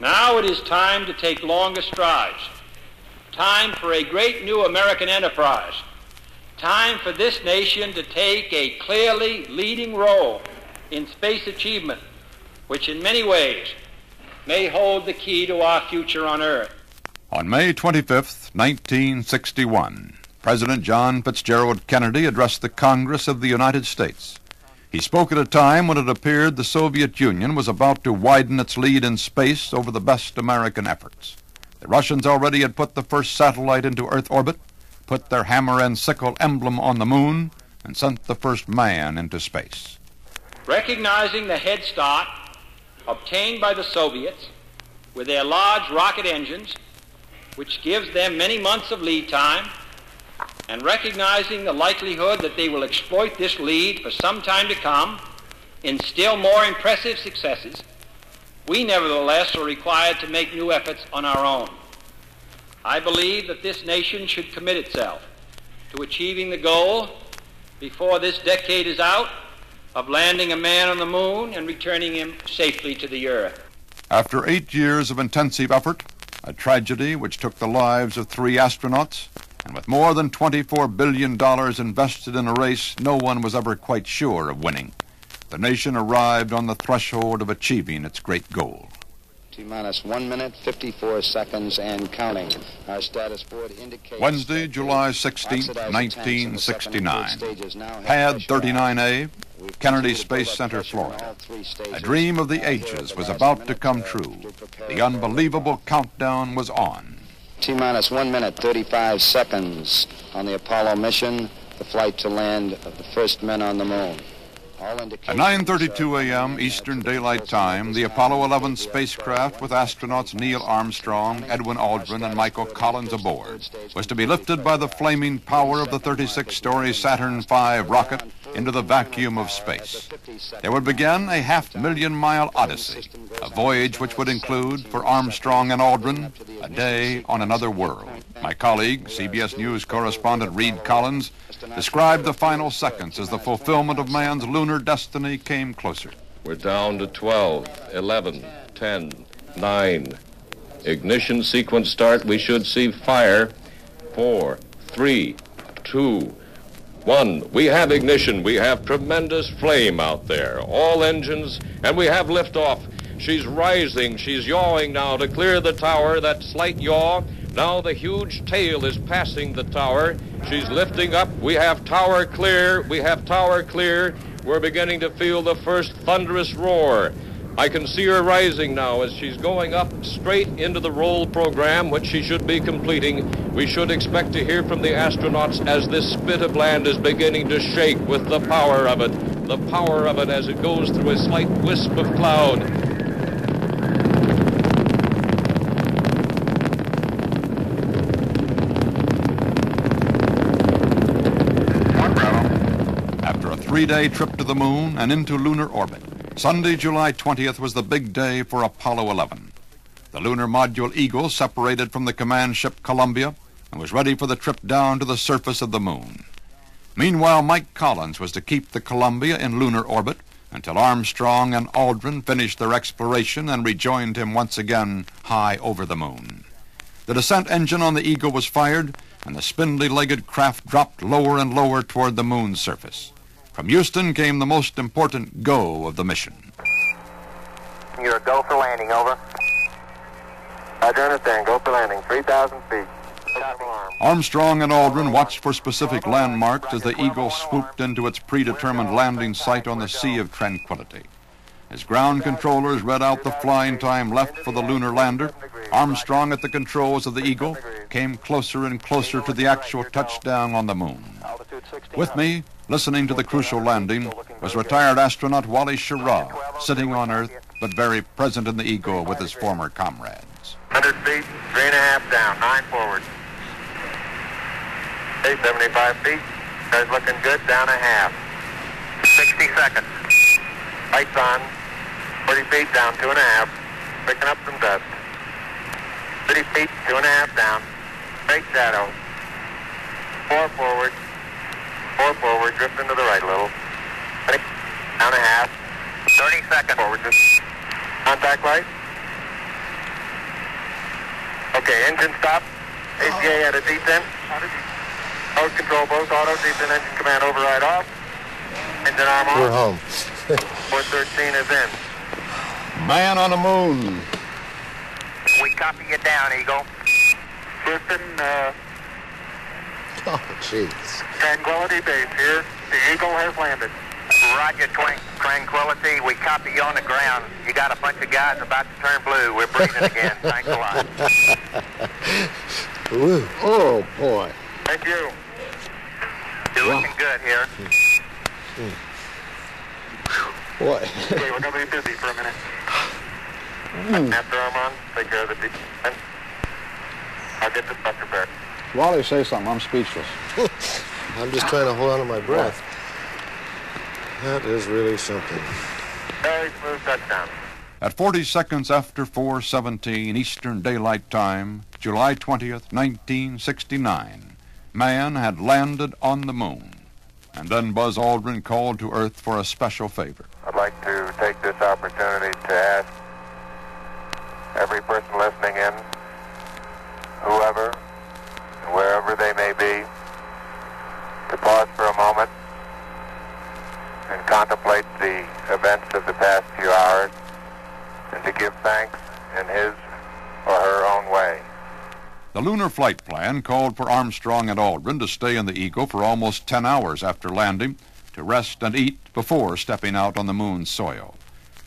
Now it is time to take longer strides. Time for a great new American enterprise. Time for this nation to take a clearly leading role in space achievement, which in many ways may hold the key to our future on Earth. On May 25, 1961, President John Fitzgerald Kennedy addressed the Congress of the United States. He spoke at a time when it appeared the Soviet Union was about to widen its lead in space over the best American efforts. The Russians already had put the first satellite into Earth orbit, put their hammer and sickle emblem on the moon, and sent the first man into space. Recognizing the head start obtained by the Soviets with their large rocket engines, which gives them many months of lead time, and recognizing the likelihood that they will exploit this lead for some time to come in still more impressive successes, we nevertheless are required to make new efforts on our own. I believe that this nation should commit itself to achieving the goal, before this decade is out, of landing a man on the moon and returning him safely to the Earth. After 8 years of intensive effort, a tragedy which took the lives of 3 astronauts, and with more than $24 billion invested in a race no one was ever quite sure of winning, the nation arrived on the threshold of achieving its great goal. T-minus 1 minute, 54 seconds and counting. Our status board indicates... Wednesday, July 16, 1969. Pad 39A, Kennedy Space Center, Florida. A dream of the ages was about to come true. The unbelievable countdown was on. T-minus 1 minute, 35 seconds on the Apollo mission, the flight to land of the first men on the moon. At 9:32 a.m. Eastern Daylight Time, the Apollo 11 spacecraft with astronauts Neil Armstrong, Edwin Aldrin, and Michael Collins aboard was to be lifted by the flaming power of the 36-story Saturn V rocket into the vacuum of space. There would begin a 500,000-mile odyssey, a voyage which would include, for Armstrong and Aldrin, a day on another world. My colleague, CBS News correspondent Reed Collins, described the final seconds as the fulfillment of man's lunar destiny came closer. We're down to 12, 11, 10, 9. Ignition sequence start. We should see fire. 4, 3, 2, 1. We have ignition. We have tremendous flame out there. All engines, and we have liftoff. She's rising. She's yawing now to clear the tower. That slight yaw. Now the huge tail is passing the tower. She's lifting up. We have tower clear. We have tower clear. We're beginning to feel the first thunderous roar. I can see her rising now as she's going up straight into the roll program, which she should be completing. We should expect to hear from the astronauts as this spit of land is beginning to shake with the power of it. The power of it as it goes through a slight wisp of cloud. After a 3-day trip to the moon and into lunar orbit, Sunday, July 20th was the big day for Apollo 11. The lunar module Eagle separated from the command ship Columbia and was ready for the trip down to the surface of the moon. Meanwhile, Mike Collins was to keep the Columbia in lunar orbit until Armstrong and Aldrin finished their exploration and rejoined him once again high over the moon. The descent engine on the Eagle was fired, and the spindly-legged craft dropped lower and lower toward the moon's surface. From Houston came the most important go of the mission. You're a go for landing, over. Roger, understand. Go for landing. 3,000 feet. Armstrong and Aldrin watched for specific landmarks as the Eagle swooped into its predetermined landing site on the Sea of Tranquility. As ground controllers read out the flying time left for the lunar lander, Armstrong at the controls of the Eagle came closer and closer to the actual touchdown on the moon. With me, listening to the crucial landing, was retired astronaut Wally Schirra, sitting on Earth but very present in the Eagle with his former comrades. 100 feet, 3.5 down, 9 forward. Okay, 75 feet, car's looking good, down a half. 60 seconds. Lights on, 40 feet down, 2.5, picking up some dust. 30 feet, 2.5 down, straight shadow. 4 forward. 4 forward, drifting to the right a little. 20, down a half. 30 seconds forward, just contact light. Okay, engine stop. ACA at a descent. Mode control both auto, descent engine command override off. Engine arm on. We're home. 413 is in. Man on the moon. We copy you down, Eagle. Houston, Oh, jeez. Tranquility Base here. The Eagle has landed. Roger, Tranquility. We copy you on the ground. You got a bunch of guys about to turn blue. We're breathing again. Thanks a lot. Ooh. Oh, boy. Thank you. You're looking good here. Boy. Okay, we're going to be busy for a minute. After I'm on, take care of the descent. I'll get the stuff prepared. Wally, say something. I'm speechless. I'm just trying to hold on to my breath. That is really something. Very smooth touchdown. At 40 seconds after 4:17 Eastern Daylight Time, July 20th, 1969, man had landed on the moon. And then Buzz Aldrin called to Earth for a special favor. I'd like to take this opportunity to ask every person listening in, whoever, and wherever they may be, to pause for a moment and contemplate the events of the past few hours and to give thanks in his or her own way. The lunar flight plan called for Armstrong and Aldrin to stay in the Eagle for almost 10 hours after landing, to rest and eat before stepping out on the moon's soil.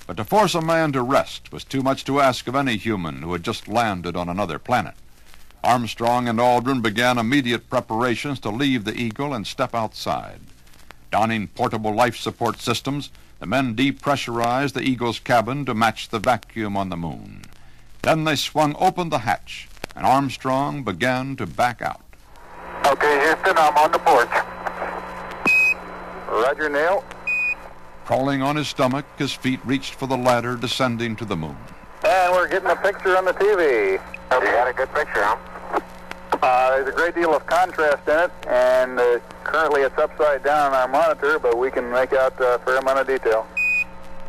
But to force a man to rest was too much to ask of any human who had just landed on another planet. Armstrong and Aldrin began immediate preparations to leave the Eagle and step outside. Donning portable life support systems, the men depressurized the Eagle's cabin to match the vacuum on the moon. Then they swung open the hatch, and Armstrong began to back out. Okay, Houston, I'm on the porch. Roger, Neil. Crawling on his stomach, his feet reached for the ladder descending to the moon. And we're getting a picture on the TV. You got a good picture, huh? There's a great deal of contrast in it, and currently it's upside down on our monitor, but we can make out a fair amount of detail.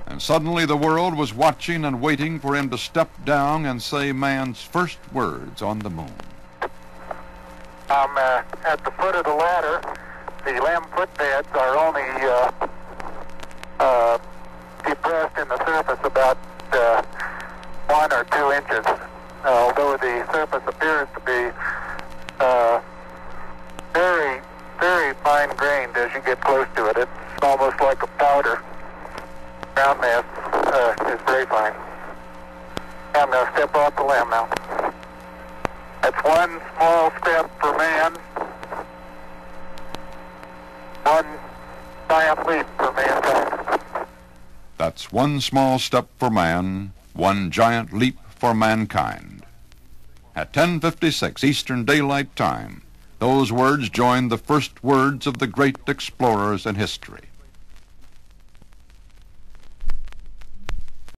And suddenly the world was watching and waiting for him to step down and say man's first words on the moon. I'm at the foot of the ladder. The limb footbeds are only depressed in the surface about 1 or 2 inches, although the surface appears to be very, very fine-grained as you get close to it. It's almost like a powder. Ground mass is very fine. I'm going to step off the limb now. That's one small step for man, one giant leap for mankind. That's one small step for man, one giant leap for mankind. At 10:56 Eastern Daylight Time, those words joined the first words of the great explorers in history.